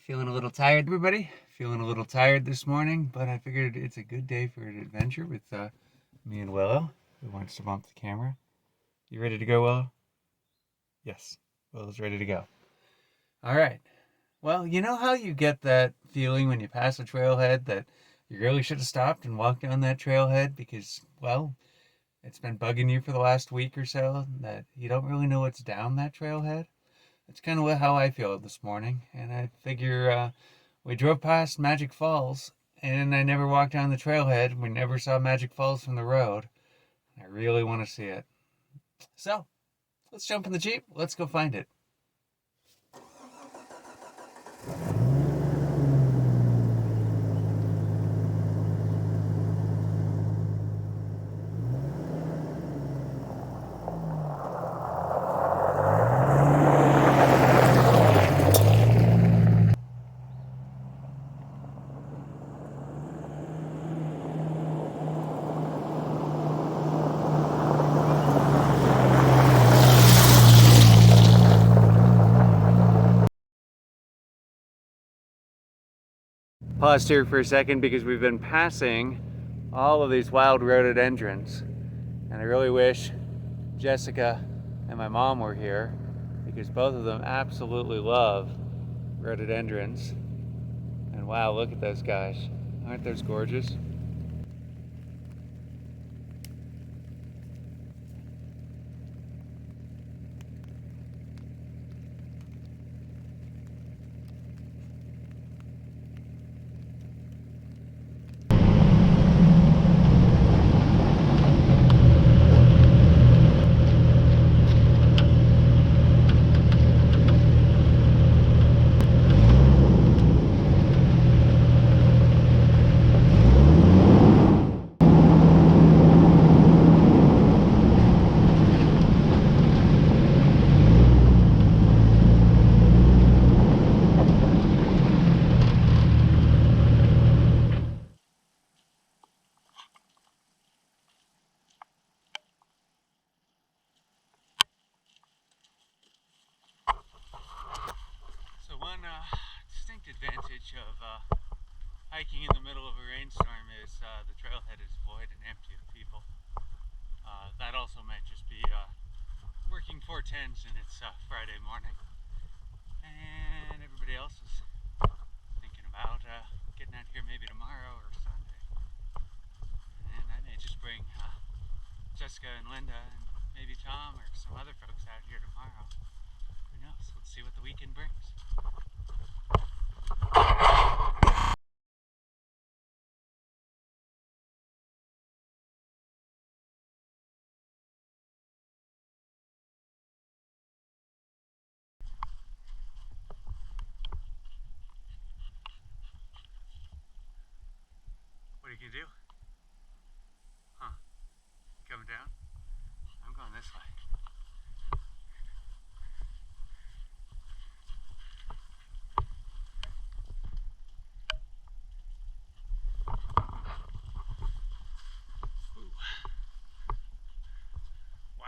Feeling a little tired, everybody? Feeling a little tired this morning, but I figured it's a good day for an adventure with me and Willow, who wants to bump the camera. You ready to go, Willow? Yes, Willow's ready to go. All right. Well, you know how you get that feeling when you pass a trailhead that you really should have stopped and walked down that trailhead because, well, it's been bugging you for the last week or so that you don't really know what's down that trailhead? That's kind of how I feel this morning, and I figure we drove past Magic Falls, and I never walked down the trailhead. We never saw Magic Falls from the road. I really want to see it. So, let's jump in the Jeep. Let's go find it. Paused here for a second because we've been passing all of these wild rhododendrons, and I really wish Jessica and my mom were here because both of them absolutely love rhododendrons. And wow, look at those guys. Aren't those gorgeous? So one distinct advantage of hiking in the middle of a rainstorm is the trailhead is void and empty of people. That also might just be working 410s and it's Friday morning. And everybody else is thinking about getting out here maybe tomorrow or Sunday. And I may just bring Jessica and Linda and maybe Tom or some other folks out here tomorrow. Who knows? Let's see what the weekend brings. What are you gonna do? Huh? Coming down? I'm going this way. Ooh. Wow.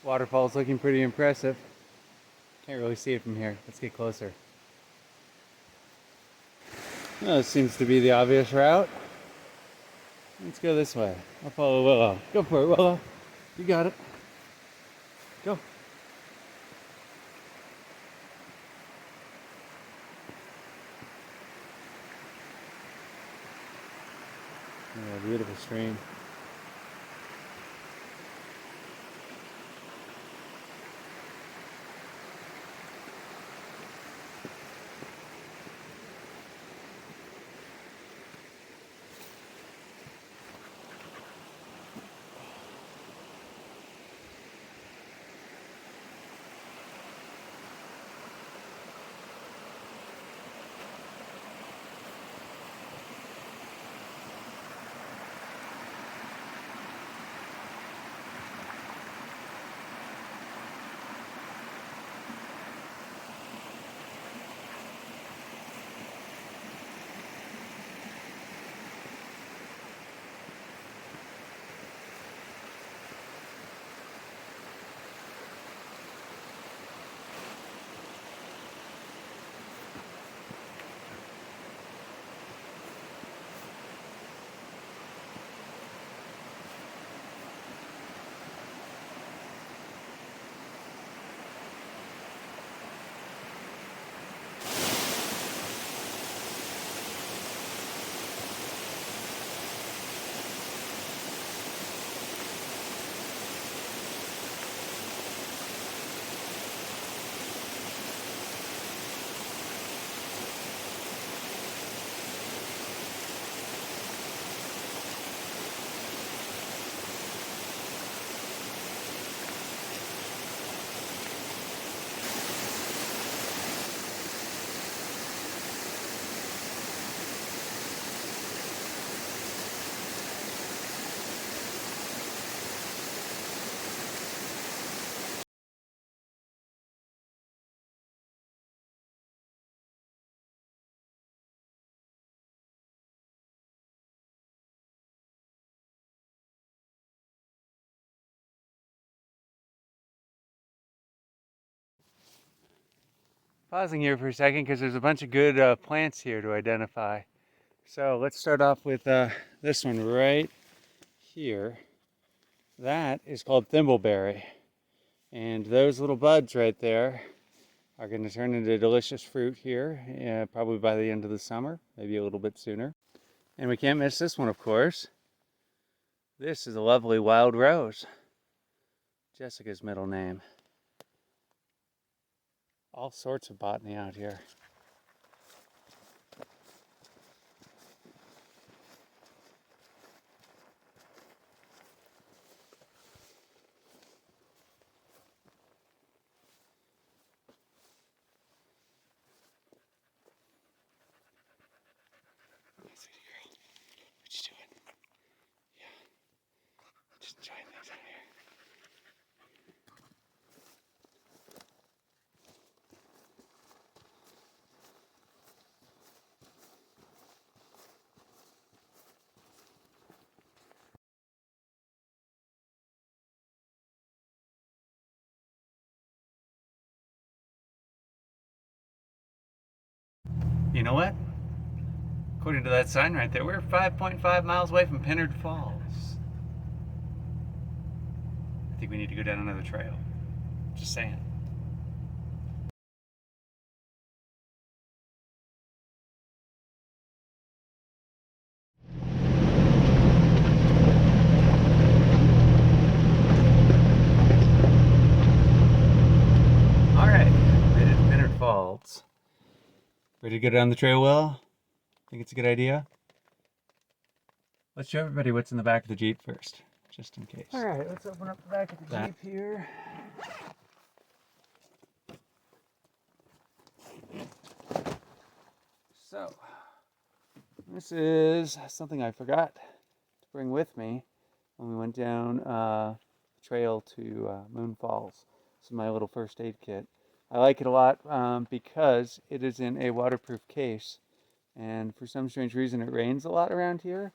Waterfall's looking pretty impressive. Can't really see it from here. Let's get closer. Well, this seems to be the obvious route. Let's go this way. I'll follow Willow. Go for it, Willow. You got it. Go. Yeah, beautiful stream. pausing here for a second because there's a bunch of good plants here to identify. So let's start off with this one right here. That is called thimbleberry. And those little buds right there are going to turn into delicious fruit here, probably by the end of the summer, maybe a little bit sooner. And we can't miss this one, of course. This is a lovely wild rose. Jessica's middle name. All sorts of botany out here. What you doing? Yeah. Just trying things out here. You know what? According to that sign right there, we're 5.5 miles away from Pinard Falls. I think we need to go down another trail. Just saying. All right, made it to Pinard Falls. Ready to go down the trail, Will? Think it's a good idea? Let's show everybody what's in the back of the Jeep first, just in case. All right, let's open up the back of the Jeep here. So, this is something I forgot to bring with me when we went down the trail to Moon Falls. This is my little first aid kit. I like it a lot because it is in a waterproof case, and for some strange reason it rains a lot around here.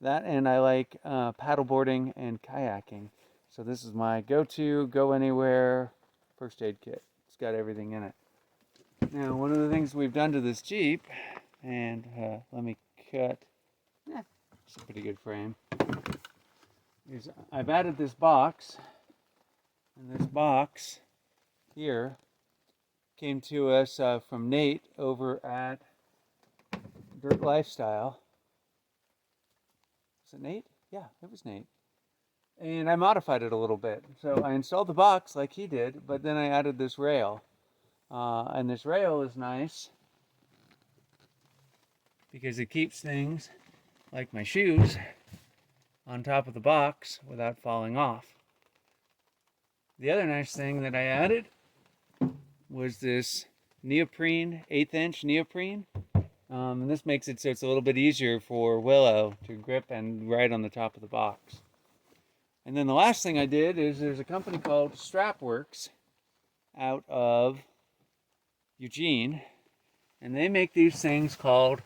That, and I like paddleboarding and kayaking. So this is my go-to, go anywhere first aid kit. It's got everything in it. Now, one of the things we've done to this Jeep, and let me cut, it's a pretty good frame, is I've added this box, and this box here came to us from Nate over at Dirt Lifestyle. Was it Nate? Yeah, it was Nate. And I modified it a little bit. So I installed the box like he did, but then I added this rail. And this rail is nice because it keeps things like my shoes on top of the box without falling off. The other nice thing that I added was this neoprene, 1/8 inch neoprene. And this makes it so it's a little bit easier for Willow to grip and ride on the top of the box. And then the last thing I did is there's a company called Strapworks out of Eugene, and they make these things called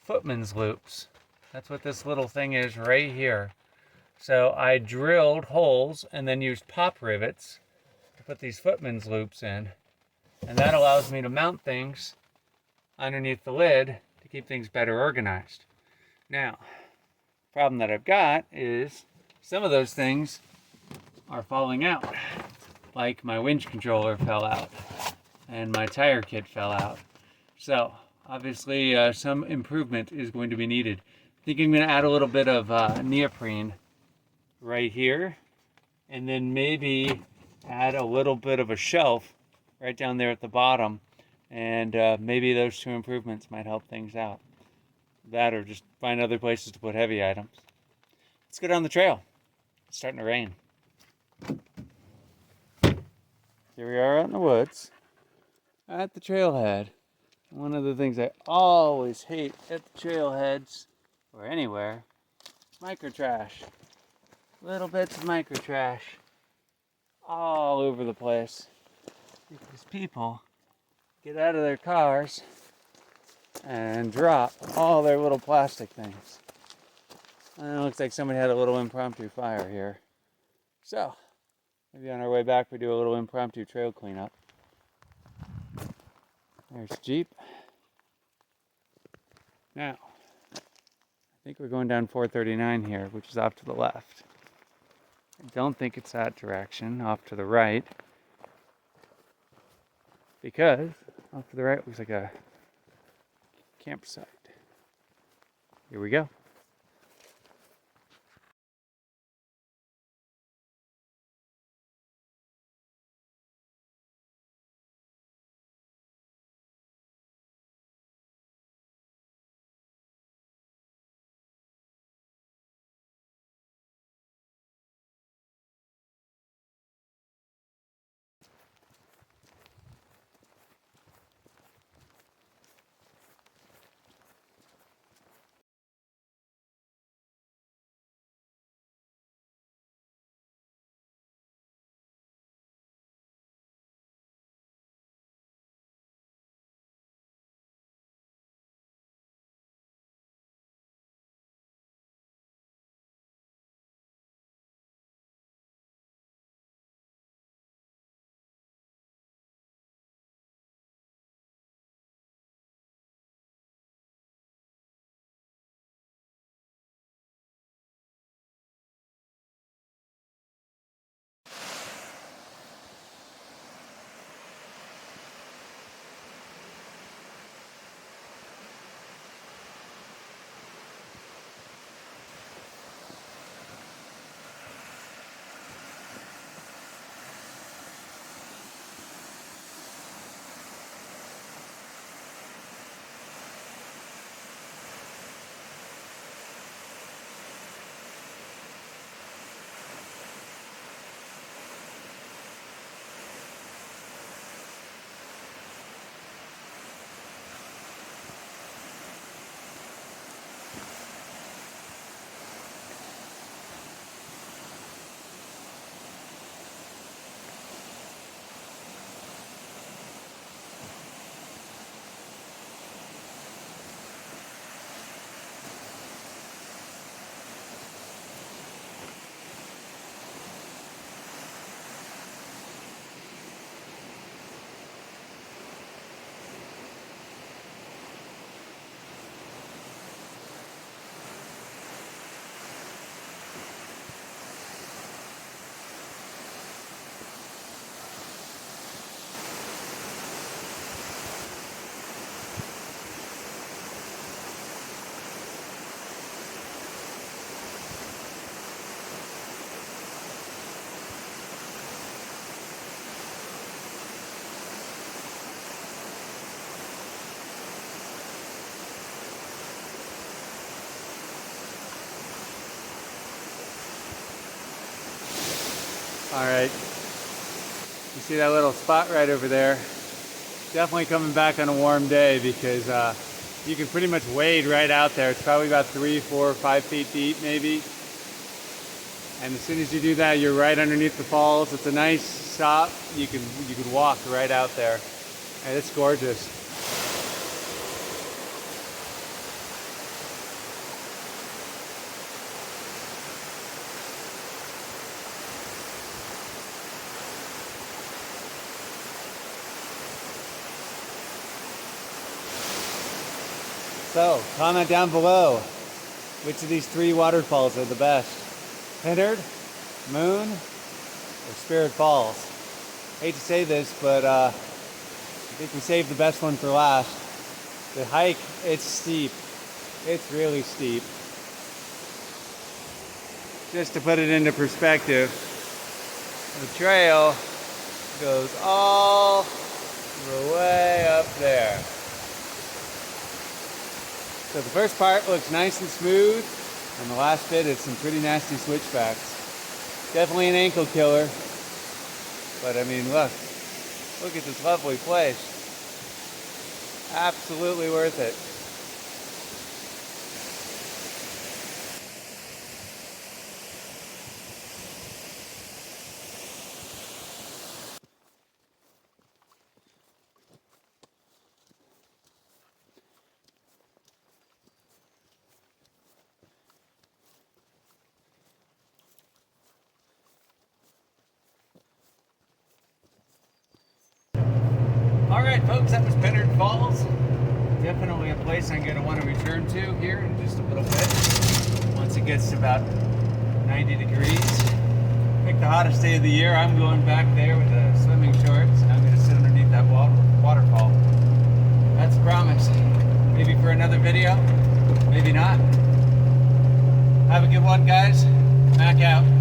footman's loops. That's what this little thing is right here. So I drilled holes and then used pop rivets to put these footman's loops in, and that allows me to mount things underneath the lid to keep things better organized. Now, the problem that I've got is some of those things are falling out, like my winch controller fell out and my tire kit fell out. So obviously some improvement is going to be needed. I think I'm going to add a little bit of neoprene right here, and then maybe add a little bit of a shelf right down there at the bottom, and maybe those two improvements might help things out. That, or just find other places to put heavy items. Let's go down the trail. It's starting to rain. Here we are out in the woods at the trailhead. One of the things I always hate at the trailheads or anywhere, micro trash. Little bits of micro trash all over the place because people get out of their cars and drop all their little plastic things. And it looks like somebody had a little impromptu fire here. So, maybe on our way back we do a little impromptu trail cleanup. There's Jeep. Now, I think we're going down 439 here, which is off to the left. I don't think it's that direction, off to the right. Because off to the right looks like a campsite. Here we go. All right, you see that little spot right over there? Definitely coming back on a warm day because you can pretty much wade right out there. It's probably about 3, 4, 5 feet deep maybe. And as soon as you do that, you're right underneath the falls. It's a nice stop. You can walk right out there. And it's gorgeous. So, comment down below which of these 3 waterfalls are the best. Pinard, Moon, or Spirit Falls. Hate to say this, but I think we saved the best one for last. The hike, it's steep. It's really steep. Just to put it into perspective, the trail goes all the way up there. So the first part looks nice and smooth, and the last bit is some pretty nasty switchbacks. Definitely an ankle killer, but I mean, look at this lovely place. Absolutely worth it. Alright folks, that was Pinard Falls. Definitely a place I'm going to want to return to here in just a little bit. Once it gets to about 90 degrees. Pick the hottest day of the year. I'm going back there with the swimming shorts. I'm going to sit underneath that waterfall. That's a promise. Maybe for another video, maybe not. Have a good one, guys. Mac out.